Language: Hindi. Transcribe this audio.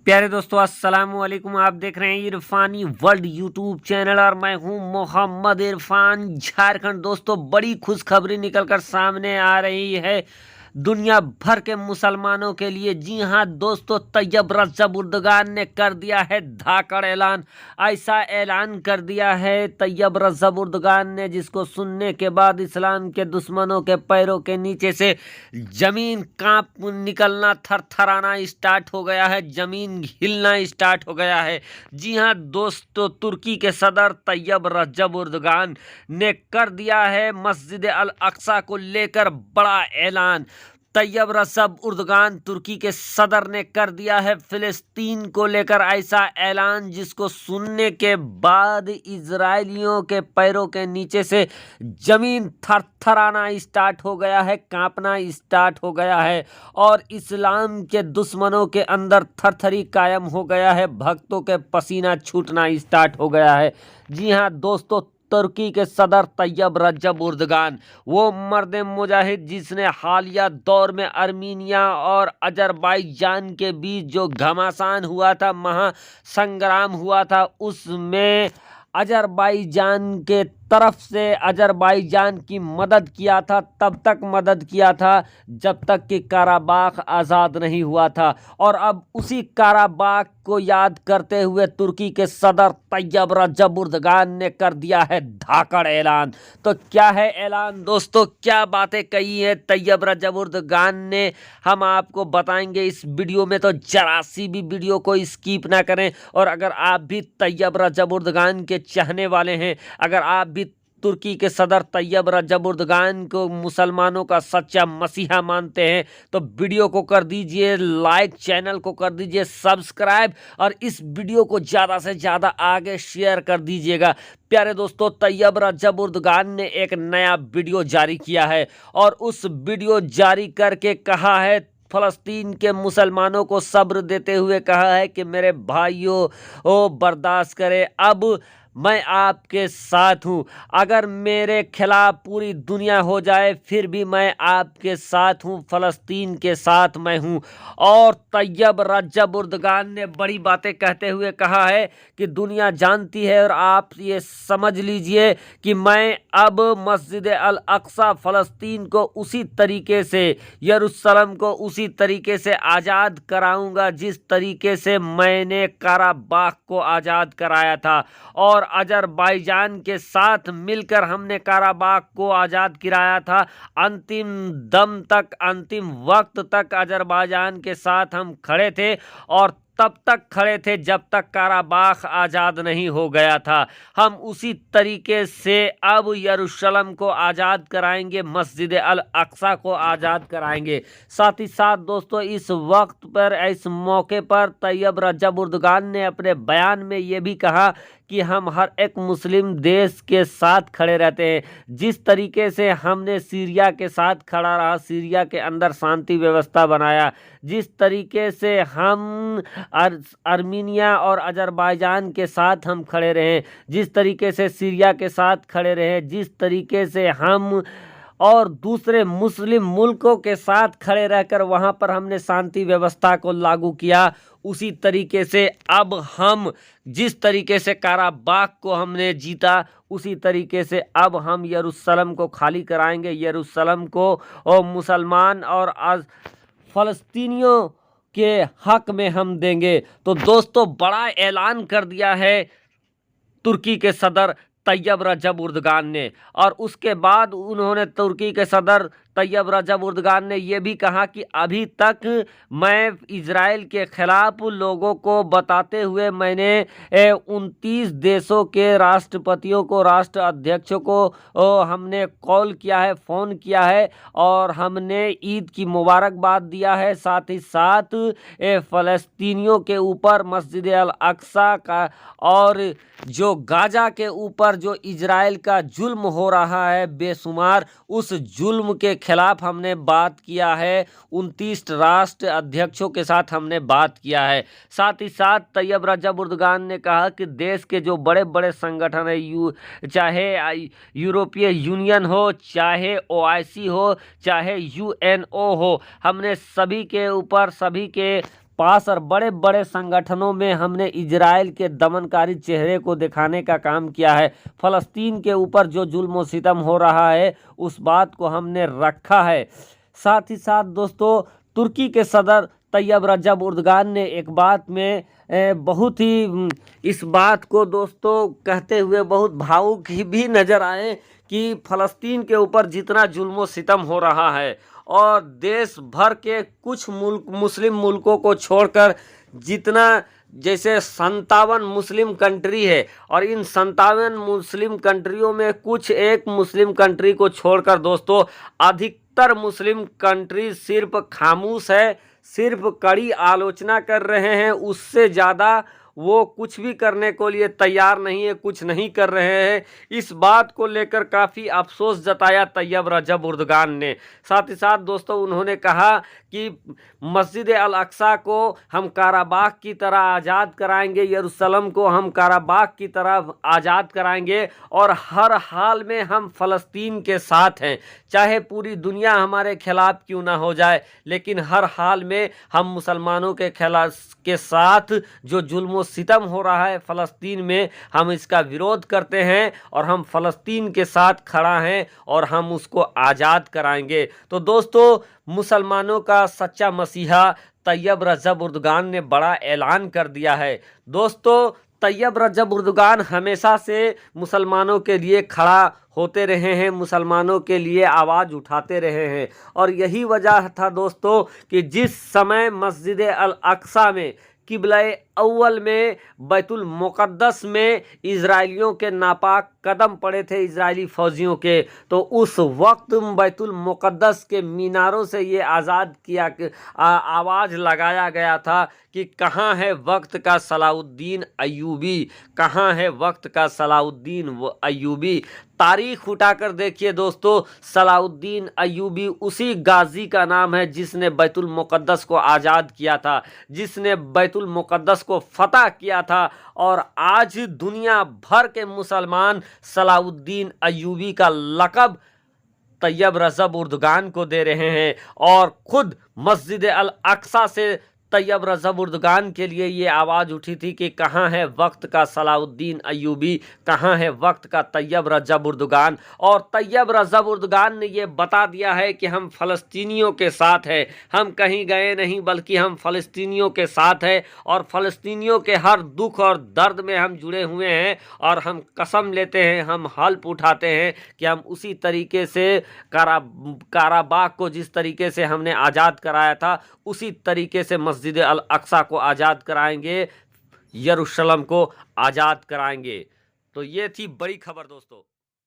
प्यारे दोस्तों, अस्सलाम वालेकुम। आप देख रहे हैं इरफानी वर्ल्ड यूट्यूब चैनल और मैं हूं मोहम्मद इरफान। झारखंड दोस्तों, बड़ी खुशखबरी निकलकर सामने आ रही है दुनिया भर के मुसलमानों के लिए। जी हां दोस्तों, तैयब रजब उर्दगान ने कर दिया है धाकड़ ऐलान। ऐसा ऐलान कर दिया है तैयब रजब उर्दगान ने, जिसको सुनने के बाद इस्लाम के दुश्मनों के पैरों के नीचे से जमीन कांप निकलना, थरथराना स्टार्ट हो गया है, जमीन हिलना स्टार्ट हो गया है। जी हां दोस्तों, तुर्की के सदर तैयब रजब उर्दगान ने कर दिया है मस्जिद अल अक्सा को लेकर बड़ा ऐलान। तैयब रजब उर्दगान तुर्की के सदर ने कर दिया है फिलिस्तीन को लेकर ऐसा ऐलान, जिसको सुनने के बाद इजरायलियों के पैरों के नीचे से जमीन थरथराना स्टार्ट हो गया है, कांपना स्टार्ट हो गया है और इस्लाम के दुश्मनों के अंदर थरथरी कायम हो गया है, भक्तों के पसीना छूटना स्टार्ट हो गया है। जी हाँ दोस्तों, तुर्की के सदर तैयब रजब उर्दगान, वो मर्द मुजाहिद जिसने हालिया दौर में अर्मीनिया और अजरबैजान के बीच जो घमासान हुआ था, महासंग्राम हुआ था, उसमें अजरबैजान के तरफ से अजरबैजान की मदद किया था। तब तक मदद किया था जब तक कि काराबाख आज़ाद नहीं हुआ था। और अब उसी काराबाख को याद करते हुए तुर्की के सदर तैयब रजब उर्दगान ने कर दिया है धाकड़ ऐलान। तो क्या है ऐलान दोस्तों, क्या बातें कही है तैयब रजब उर्दगान ने, हम आपको बताएंगे इस वीडियो में। तो जरा सी भी वीडियो को स्किप ना करें। और अगर आप भी तैयब रजब उर्दगान के चाहने वाले हैं, अगर आप भी तुर्की के सदर तैयब रजब उर्दगान को मुसलमानों का सच्चा मसीहा मानते हैं, तो वीडियो को कर दीजिए लाइक, चैनल को कर दीजिए सब्सक्राइब और इस वीडियो को ज़्यादा से ज़्यादा आगे शेयर कर दीजिएगा। प्यारे दोस्तों, तैयब रजब उर्दगान ने एक नया वीडियो जारी किया है और उस वीडियो जारी करके कहा है, फ़लस्तीन के मुसलमानों को सब्र देते हुए कहा है कि मेरे भाइयों, ओ बर्दाश्त करें, अब मैं आपके साथ हूँ। अगर मेरे खिलाफ पूरी दुनिया हो जाए फिर भी मैं आपके साथ हूँ, फ़लस्तीन के साथ मैं हूँ। और तैयब रजब उर्दगान ने बड़ी बातें कहते हुए कहा है कि दुनिया जानती है और आप ये समझ लीजिए कि मैं अब मस्जिद अल अक्सा फ़लस्तीन को उसी तरीके से, यरूशलेम को उसी तरीके से आज़ाद कराऊंगा जिस तरीके से मैंने काराबाख को आज़ाद कराया था। और अजरबैजान के साथ मिलकर हमने काराबाख को आज़ाद कराया था। अंतिम दम तक, अंतिम वक्त तक अजरबैजान के साथ हम खड़े थे और तब तक खड़े थे जब तक काराबाख आज़ाद नहीं हो गया था। हम उसी तरीके से अब यरूशलेम को आज़ाद कराएंगे, मस्जिद अल अक्सा को आज़ाद कराएंगे। साथ ही साथ दोस्तों, इस वक्त पर, इस मौके पर तैयब रजब उर्दगान ने अपने बयान में ये भी कहा कि हम हर एक मुस्लिम देश के साथ खड़े रहते हैं। जिस तरीके से हमने सीरिया के साथ खड़ा रहा, सीरिया के अंदर शांति व्यवस्था बनाया, जिस तरीके से हम अर्मीनिया और अजरबैजान के साथ हम खड़े रहे, जिस तरीके से सीरिया के साथ खड़े रहे, जिस तरीके से हम और दूसरे मुस्लिम मुल्कों के साथ खड़े रहकर वहाँ पर हमने शांति व्यवस्था को लागू किया, उसी तरीके से अब हम जिस तरीके से काराबाख को हमने जीता, उसी तरीके से अब हम यरूशलेम को खाली कराएंगे, यरूशलेम को और मुसलमान और फ़लस्तीनियों के हक में हम देंगे। तो दोस्तों, बड़ा ऐलान कर दिया है तुर्की के सदर तैयब रजब उर्दगान ने। और उसके बाद उन्होंने, तुर्की के सदर तैयब रजब उर्दगान ने यह भी कहा कि अभी तक मैं इजराइल के खिलाफ लोगों को बताते हुए मैंने 29 देशों के राष्ट्रपतियों को, राष्ट्र अध्यक्षों को हमने कॉल किया है, फ़ोन किया है और हमने ईद की मुबारकबाद दिया है। साथ ही साथ फ़लस्तीनियों के ऊपर मस्जिद अल अक्सा का और जो गाजा के ऊपर जो इजराइल का जुल्म हो रहा है बेशुमार, उस जुल्म के खिलाफ हमने बात किया है। 29 राष्ट्र अध्यक्षों के साथ हमने बात किया है। साथ ही साथ तैयब रजब उर्दगान ने कहा कि देश के जो बड़े बड़े संगठन है, चाहे यूरोपीय यूनियन हो, चाहे OIC हो, चाहे UNO हो, हमने सभी के ऊपर, सभी के पास और बड़े बड़े संगठनों में हमने इजराइल के दमनकारी चेहरे को दिखाने का काम किया है। फ़लस्तीन के ऊपर जो जुल्म और सितम हो रहा है उस बात को हमने रखा है। साथ ही साथ दोस्तों, तुर्की के सदर तैयब रजब उर्दगान ने एक बात में बहुत ही इस बात को दोस्तों कहते हुए बहुत भावुक भी नज़र आए कि फ़लस्तीन के ऊपर जितना जुल्म सितम हो रहा है और देश भर के कुछ मुस्लिम मुल्कों को छोड़कर जितना जैसे 57 मुस्लिम कंट्री है और इन 57 मुस्लिम कंट्रियों में कुछ एक मुस्लिम कंट्री को छोड़कर दोस्तों अधिकतर मुस्लिम कंट्री सिर्फ खामोश है, सिर्फ कड़ी आलोचना कर रहे हैं। उससे ज़्यादा वो कुछ भी करने को लिए तैयार नहीं है, कुछ नहीं कर रहे हैं। इस बात को लेकर काफ़ी अफसोस जताया तैयब रजब उर्दगान ने। साथ ही साथ दोस्तों उन्होंने कहा कि मस्जिद अल अक्सा को हम काराबाग की तरह आज़ाद कराएंगे, यरूशलेम को हम काराबाग की तरह आज़ाद कराएंगे और हर हाल में हम फ़लस्तीन के साथ हैं। चाहे पूरी दुनिया हमारे खिलाफ क्यों ना हो जाए, लेकिन हर हाल में हम मुसलमानों के साथ जो जुल्म सितम हो रहा है फ़लस्तीन में, हम इसका विरोध करते हैं और हम फ़लस्तीन के साथ खड़ा हैं और हम उसको आज़ाद कराएंगे। तो दोस्तों, मुसलमानों का सच्चा मसीहा तैयब रजब उर्दगान ने बड़ा ऐलान कर दिया है। दोस्तों, तैयब रजब उर्दगान हमेशा से मुसलमानों के लिए खड़ा होते रहे हैं, मुसलमानों के लिए आवाज़ उठाते रहे हैं और यही वजह था दोस्तों कि जिस समय मस्जिद अल अक्सा में किबला अव्वल में बैतुल मुक़द्दस में इजराइलियों के नापाक कदम पड़े थे इजरायली फ़ौजियों के, तो उस वक्त बैतुल मुक़द्दस के मीनारों से ये आज़ाद किया आवाज़ लगाया गया था कि कहाँ है वक्त का सलाउद्दीन अय्यूबी, कहाँ है वक्त का सलाउद्दीन अय्यूबी। तारीख उठाकर देखिए दोस्तों, सलाउद्दीन अय्यूबी उसी गाजी का नाम है जिसने बैतुल मुक़द्दस को आज़ाद किया था, जिसने बैतुल मुक़द्दस को फतह किया था। और आज दुनिया भर के मुसलमान सलाउद्दीन अय्यूबी का लक़ब तैयब रजब उर्दगान को दे रहे हैं और खुद मस्जिद अल अक्सा से तैयब रजब उर्दगान के लिए ये आवाज़ उठी थी कि कहाँ है वक्त का सलाउद्दीन अय्यूबी, कहाँ है वक्त का तैयब रजब उर्दगान। और तैयब रजब उर्दगान ने ये बता दिया है कि हम फ़लस्तीनियों के साथ हैं, हम कहीं गए नहीं बल्कि हम फ़लस्तीनियों के साथ हैं और फ़लस्तीनियों के हर दुख और दर्द में हम जुड़े हुए हैं और हम कसम लेते हैं, हम हल्फ उठाते हैं कि हम उसी तरीके से काराबाग को जिस तरीके से हमने आज़ाद कराया था उसी तरीके से मस्जिद अल अक्सा को आज़ाद कराएंगे, यरूशलेम को आज़ाद कराएंगे। तो ये थी बड़ी खबर दोस्तों।